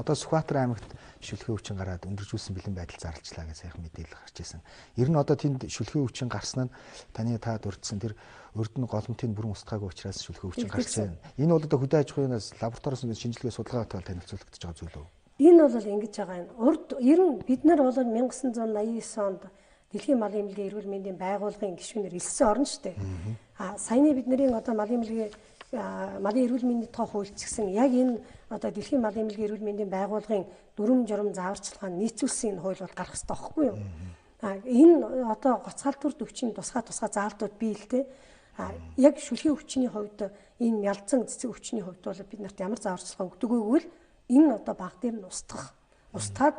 Одоо Сүхбаатар аймагт шүлгийн өвчин гараад өндөржүүлсэн бэлэн байдал зарлчлаа гэж сайхан мэдээлэл гарч ирсэн. Ер нь одоо тэнд шүлгийн өвчин гарсан нь та дурдсан тэр урд нь голомтын бүрэн устгаагүй учраас шүлгийн өвчин гарч байна. Энэ бол одоо хөдөө аж ахуйнаас лабораториос шинжилгээ судалгаатай танилцуулагдаж байгаа зүйл үү? Энэ бол ингэж байгаа юм. Урд ер нь бид нар бол 1989 онд Дэлхийн малын эмнэлгийн эрүүл мэндийн байгууллагын гишүүнээр элсэн орно шүү дээ. Саяны бидний одоо малын эрүүл мэндийн тухай хуульч гэсэн яг энэ одоо Дэлхийн малын эмнэлгийн эрүүл мэндийн байгууллагын дүрм журм зааварчилгаанд нийцүүлсэн энэ хууль бол гарах хэрэгтэй байхгүй юу? Энэ одоо гоцгалтур өвчин тусгай заалтууд бий л дээ. Яг шүлгийн өвчний хувьд энэ мялцсан цэцэг өвчний хувьд бол бид нарт ямар зааварчилгаа өгдөггүй л энэ одоо баг дээр нь устгаад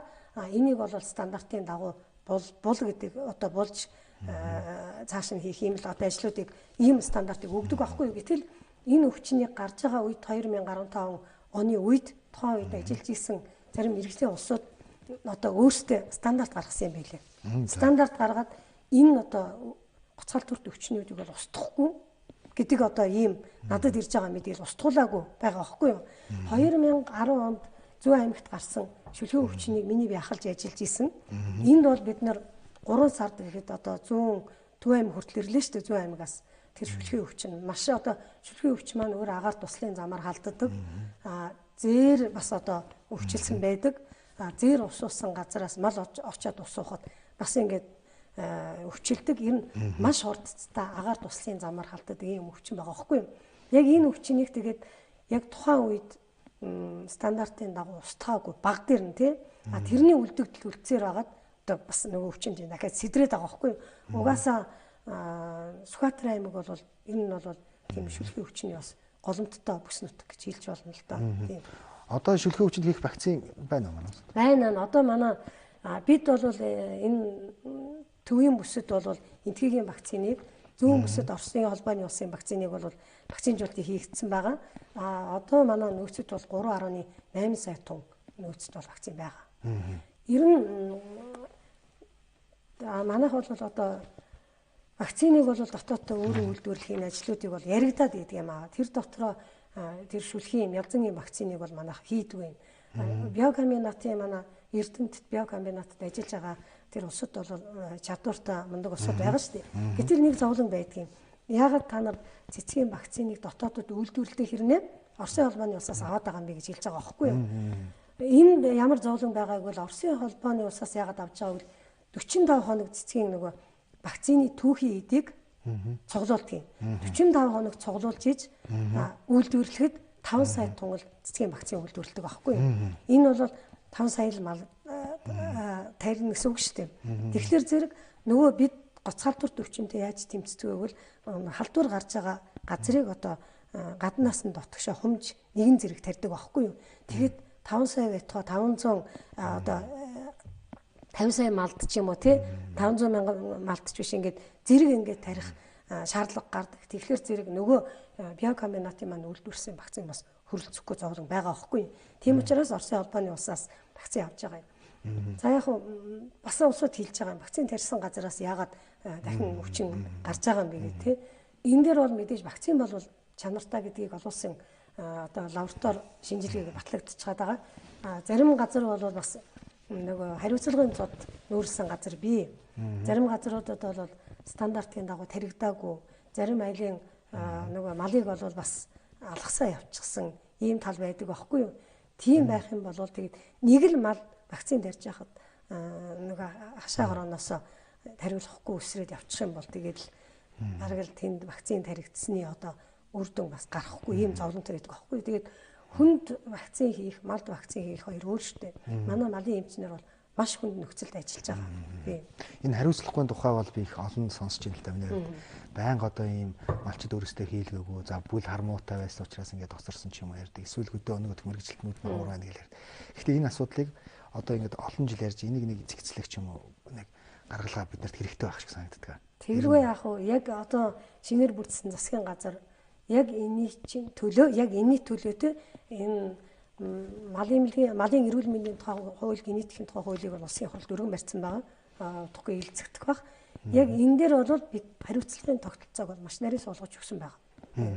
энийг бол стандартын дагуу бул гэдэг одоо болж цааш нь хийх юм л одоо ажлуудыг ийм стандартыг өгдөг байхгүй юу. Гэтэл энэ өвчнийг гарч байгаа үед 2015 оны үед тухайн үед ажиллаж исэн зарим мэргэжлийн улсууд одоо өөрсдөө стандарт гаргасан юм байлээ. Стандарт гаргаад энэ одоо гоцгалтурт өвчнүүдийг бол устгахгүй гэдэг одоо ийм надад ирж байгаа мэдээлэл устгуулаагүй байгаа байхгүй юу. 2010 онд Зүүн аймагт гарсан шүлгийн өвчнийг миний би ахалж ажиллаж исэн. Энд бол бид нар 3 сард гэхэд одоо Төв аймаг хүртэл ирлээ шүү дээ. Зүүн аймагаас тэр шүлгийн өвчин маш одоо шүлгийн өвчин маань өөр агаар туслын замаар халддаг. Зээр бас одоо өвчлсөн байдаг. Зээр усуусан газараас мал очиод усуухад бас ингээд өвчлөдөг. Ер нь маш хурдтай агаар туслын замаар халддаг ийм өвчин байгаа байхгүй юу? Яг энэ өвчнийг тэгээд яг тухайн үед стандартын дагуу устгаагүй баг дээр нь тий тэрний үлдэгдэл үлдсээр байгаад одоо бас нөгөө өвчин чинь дахиад сэдрээд байгаа байхгүй юу? Угаасаа Сүхбаатар аймаг бол энэ нь бол тийм шүлгийн өвчний бас голомттой бүс нутаг гэж хэлж болно л доо. Тийм. Одоо шүлгийн өвчөнд хийх вакцин байна уу манайд? Байна. Одоо манай бид бол энэ төвийн бүсэд бол энтгийн вакциныг зүүн бүсэд Оросын холбооны улсын вакциныг бол вакцинжуулалтыг хийгдсэн байгаа. Одоо манай нөөцөд бол 3.8 сая тонн нөөцөд бол вакцин байгаа. Ер нь манайх бол одоо вакциныг бол дотооддоо өөрөө үйлдвэрлэхийн ажлуудыг бол яригадаад идэг юм аа. Тэр дотроо тэр шүлхийн мялзангийн вакциныг бол манайх хийдэг юм. Биокомбинатын манай Эрдэнэт биокомбинатад ажиллаж байгаа тэр улсад бол чадвартай мундаг улсууд байгаа шүү дээ. Гэтэл нэг зовлон байдгийн. Яагаад та нар цэцгийн вакциныг дотоодод үйлдвэрлэдэг хэрнээ Оросын холбооны улсаас аваад байгаа юм бэ гэж хэлж байгаа байхгүй юу? Энд ямар зовлон байгааг бол Оросын холбооны улсаас яагаад авч байгааг бол 45 хоног цэцгийн нөгөө вакцины түүхийн эдийг цуглуулдаг юм. 45 хоног цуглуулж иж үйлдвэрлэхэд 5 сая тонн цэцгийн вакцин үйлдвэрлэдэг байхгүй юу? Энэ бол 5 сая л мал тарина гэсэн үг шүү дээ. Тэгэхээр зэрэг нөгөө бид гоцгалтурт өвчнөд яаж тэмцдэг вэ гэвэл халдвар гарч байгаа газрыг одоо гаднаас нь дотгошоо хумж нэгэн зэрэг тарьдаг байхгүй юу? Тэгэхэд 5 сая байтугай 500 одоо 50 сая малд ч юм уу тий 500 мянган малд ч биш ингээд зэрэг ингээд тарих шаардлага гардаг. Тэгэхээр зэрэг нөгөө биокомбинатын маань үйлдвэрсэн вакцин бас хөрөлцөхгүй зовлон байгаа байхгүй юу? Тийм учраас Оросын холбооны улсаас вакцин авч байгаа юм. За яг бас улсууд хэлж байгаа юм. Вакцин тарьсан газараас яагаад дахин өвчин гарч байгаа юм бэ гэх тий. Энэ дээр бол мэдээж вакцин бол чанартай гэдгийг олуулсан одоо лаборатори шинжилгээг батлагдчихад байгаа. Зарим газар бол бас нөгөө хариуцлагын цод нүүрсэн газар бий. Зарим газруудад бол стандартын дагуу таригдаагүй. Зарим айлын нөгөө малыг бол бас алгасаа явчихсан ийм тал байдаг байхгүй юу? Тийм байх юм бол тэгээд нэг л мал вакцин тарьж яхад нөгөө хашаа горооноос тариулахгүй үсрээд явчих юм бол тэгээд л бараг л тэнд вакцин таригдсны одоо үр дүн бас гарахгүй ийм зовлонтой байдаг байхгүй юу? Тэгээд хүнд вакцин хийх, малд вакцин хийх хоёр өөр шүү дээ. Манай малын эмчнэр бол маш хүнд нөхцөлд ажиллаж байгаа. Тийм. Энэ хариуцлагын тухай бол би их олон сонсч байна л да. Миний байнга одоо ийм малчид өөрөөсөө хийлгээгүй, за бүл хармуутай байсан учраас ингээд хоцорсон ч юм уу ярьдаг. Эсвэл хөдөө өнөг мэрэгжилтнүүд муур байна гэж ярьдаг. Гэхдээ энэ асуудлыг одоо ингээд олон жил ярьж энийг нэг зэгцлэх ч юм уу нэг гаргалгаа биднэрт хэрэгтэй байх шиг санагддаг. Тэргүй яах вэ? Яг одоо шинээр бүрдсэн засгийн газар яг энэний чинь төлөө яг энэний төлөөтэй энэ малын эрүүл мэндийн тухай хууль генетикийн тухай хуулийг бол улсын хурлд өргөн барьсан байгаа. Тухайн хэлцэгдэх баг. Яг энэ дээр бол бид хариуцлагын тогтолцоог бол маш нарийн суулгаж өгсөн байгаа.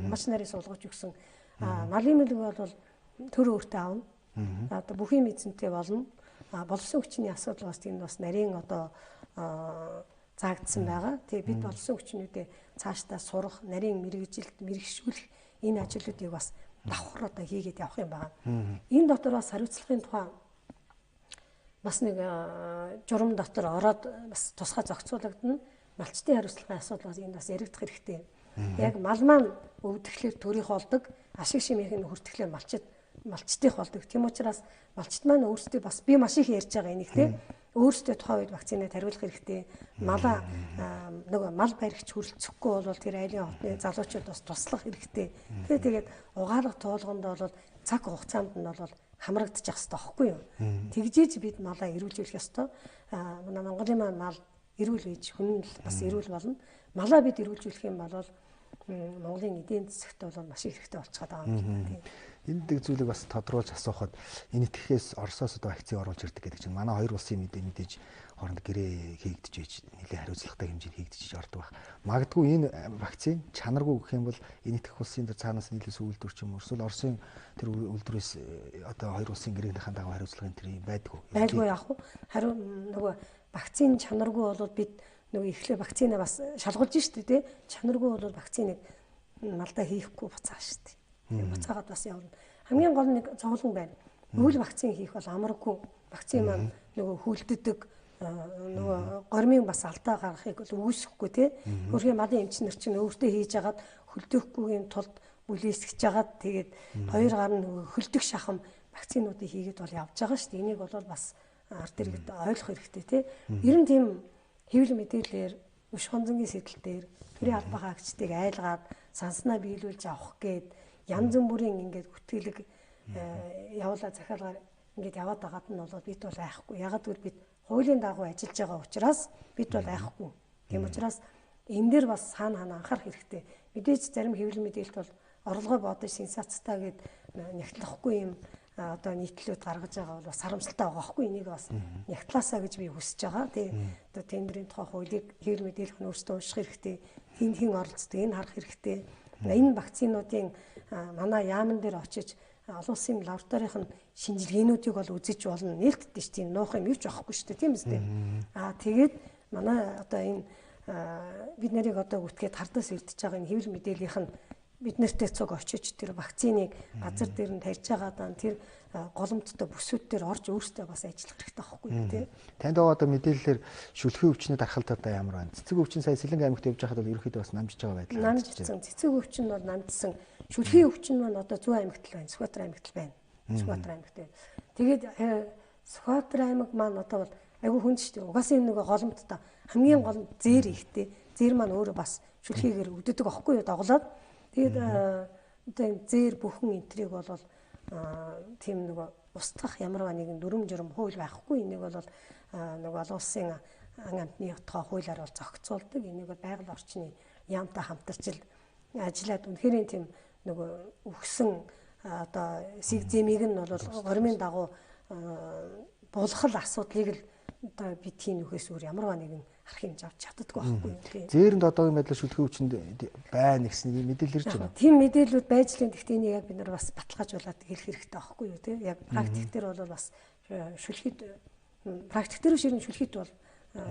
Маш нарийн суулгаж өгсөн. Малын мэлэг бол төр өөртөө авна. Одоо бүхий эзэнтэй болно. Боловсон хүчний асуудал бас тэнд бас нарийн одоо заагдсан байгаа. Тэгээ бид боловсон хүчнүүдээ цаашдаа сурах, нарийн мэрэгшүүлэх энэ ажлуудыг бас давхар одоо хийгээд явах юм байна. Энэ дотор бас хариуцлагын тухай бас нэг журам дотор ороод бас тусгай зохицуулагдана. Малчтын хариуцлагын асуудал бас энд бас яригдах хэрэгтэй. Яг мал маань өвдөглөөр төрийнх болдог, ашиг шимийнх нь хүртгэлээр малчтынх болдог. Тийм учраас малчт маань өөрсдөө бас би маш их ярьж байгаа энийг те өөрсдөө тухайн үед вакцинад хариулах хэрэгтэй. Малаа нөгөө мал баригч хүрэлцэхгүй бол тэр айлын хотны залуучууд бас туслах хэрэгтэй. Тэгээд угаалга туулганд бол цаг хугацаанд нь бол хамрагдчих хэвээр байхгүй юу. Тэгжээж бид малаа эрүүлжүүлэх ёстой. Монголын маань мал эрүүл байж хүн л бас эрүүл болно. Малаа бид эрүүлжүүлэх юм бол Монголын эдийн засагт бол маш их хэрэгтэй болчиход байгаа юм тийм. Энэ дэг зүйлийг бас тодруулж асуухад энэ итгэхээс Оросоос одоо вакцины оруулж ирдэг гэдэг чинь манай хоёр улсын мэдээж хооронд гэрээ хийгдэж байж нэлээд хариуцлагатай хэмжээнд хийгдэж ордог баг. Магадгүй энэ вакцины чанаргүй гэх юм бол энэ итгэх улсын дээр цаанаас нийлээс үйлдвэр ч юм уу эсвэл Оросын тэр үйлдвэрээс одоо хоёр улсын гэрээнийхэн дагуу хариуцлагын тэр юм байдгүй. Байдгүй яах вэ? Харин нөгөө вакцины чанаргүй бол бид нөгөө эхлээ вакцина бас шалгуулж штэ тий. Чанаргүй бол вакциныг малдаа хийхгүй буцаа штэ. Буцаагаад бас явна. Хамгийн гол нэг зовлон байна. Өвөл вакцин хийх бол амаргүй. Вакцин маань нөгөө хүлддэг нөгөө гормын бас алдаа гаргахыг бол үүсэхгүй тий. Өөрхийн малын эмчнэр чинь өөртөө хийж агаад хөлдөөхгүйгийн тулд бүлээсгэж агаад тэгээд хоёр гар нь нөгөө хөлдөх шахам вакцинуудыг хийгээд бол явж байгаа шүү дээ. Энийг бол бас ард иргэд ойлгох хэрэгтэй тий. Ер нь тийм хэвлэл мэдээлэлээр өш хонзонгийн сэдэлтээр төрийн албан хаагчдыг айлгаад санснаа биелүүлж авах гээд янз бүрийн ингээд гүтгэлэг явуулаа захиалгаар ингээд яваад байгаад нь бол бид бол айхгүй. Ягаад гэвэл бид хуулийн дагуу ажиллаж байгаа учраас бид бол айхгүй. Тийм учраас энэ дээр бас хаана анхаарах хэрэгтэй. Мэдээж зарим хэвлэл мэдээлэлт бол орлогоо бодож сенсацтай гээд нягтлахгүй юм одоо нийтлүүд гаргаж байгаа бол бас харамсалтай байгаа хгүй. Энийг бас нягтлаасаа гэж би хүсэж байгаа. Тэгээ одоо тендерийн тухай хуулийг хэвлэл мэдээлэх нь өөрсдөө унших хэрэгтэй. Хин оролцдог энэ харах хэрэгтэй. Энэ вакцинуудын манай яамн дээр очиж олон улсын лабораторийн шинжилгээнүүдийг бол үзэж болно. Нээлттэй ш тийм нуух юм юу ч байхгүй шүү дээ тийм үстэй. Тэгээд манай одоо энэ бид нарыг одоо үтгээд хардаас ирдэж байгаа энэ хэвлэл мэдээллийнх нь бид нартэй цуг очиж тэр вакциныг газар дээр нь тарьж байгаадаа тэр голомттой бүсүүд дээр орж өөрсдөө бас ажиллах хэрэгтэй байхгүй тий. Танд одоо мэдээлэлээр шүлхийн өвчнөд дархалтаа ямар байна? Цэцэг өвчин сая Сэлэнг аймагт явж байхад бол ерөөхдөө бас намжиж байгаа байдал. Намжсан. Цэцэг өвчин бол намжсан. Шүлхийн өвчин маань одоо Зүүн аймагт л байна. Сүхбаатар аймагт л байна. Сүхбаатар аймагт байна. Тэгээд Сүхбаатар аймаг маань одоо бол айгүй хүнд шүү дээ. Угаасаа энэ нөгөө голомттой хамгийн гол нь зээр ихтэй. Зээр маань өөрөө бас шүлхийгээр өвддөг аахгүй юу доглоод. Тэгээд одоо энэ зээр бүхэн энтрийг бол тийм нөгөө устгах ямарваа нэгэн дүрм журм хууль байхгүй. Энийг бол нөгөө олон улсын ан амтны тухай хуулиар бол зохицуулдаг. Энийг бол байгаль орчны яамтай хамтарч ажиллаад үнэхээр тийм нөгөө өгсөн одоо сэгзэмийг нь бол гормын дагуу булхал асуудлыг л одоо бид тийм нөхөөс өөр ямарваа нэгэн арах хэмж авч чаддаггүй байхгүй юу. Зээрэнд одоогийн байдлаар шүлхийн өвчнөд байна гэсэн мэдээлэл ирж байна. Тийм мэдээллүүд байж л гэхдээ энийг яг бид нар бас баталгаажуулаад хэлэх хэрэгтэй байхгүй юу тий. Яг практик дээр бол бас шүлхийд практик дээр ширэн шүлхийд бол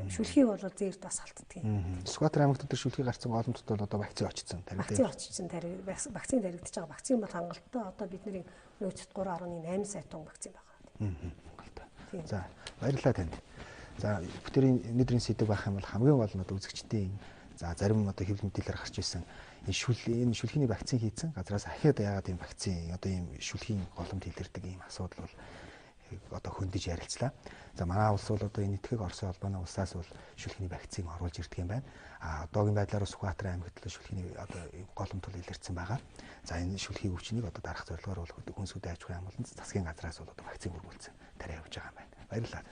шүлхий бол зээрд бас алддаг юм. Сүхбаатар аймагт дээр шүлхий гарсан голомтд бол одоо вакцины очсон. Вакцины очсон вакцины таригдаж байгаа. Вакцины бол хангалттай одоо бидний нөөцт 3.8 сая тонн вакцины байгаа. За баярлалаа танд. За бүтээрийн өнөөдрийн сэдв байх юм бол хамгийн гол нь одоо үзэгчдийн за зарим одоо хэвлэл мэдээлэлээр гарч ирсэн энэ шүлхийний вакцин хийцэн газраас ахиад яагаад ийм вакцин одоо ийм шүлхийн голомт илэрдэг ийм асуудал бол одоо хөндөж ярилцлаа. За манай улс бол одоо энэ этгийг Оросын холбооны улсаас бол шүлхийний вакцин оруулж ирдэг юм байна. Одоогийн байдлаар Сүхбаатар аймагт л шүлхийний одоо голомт бол илэрсэн байгаа. За энэ шүлхийн өвчнийг одоо дарах зорилгоор бол хүнсүдэ аж ахуйн амгалан засгийн газраас бол одоо вакцин хөрвүүлсэн тариа явж байгаа юм байна. Баярлалаа.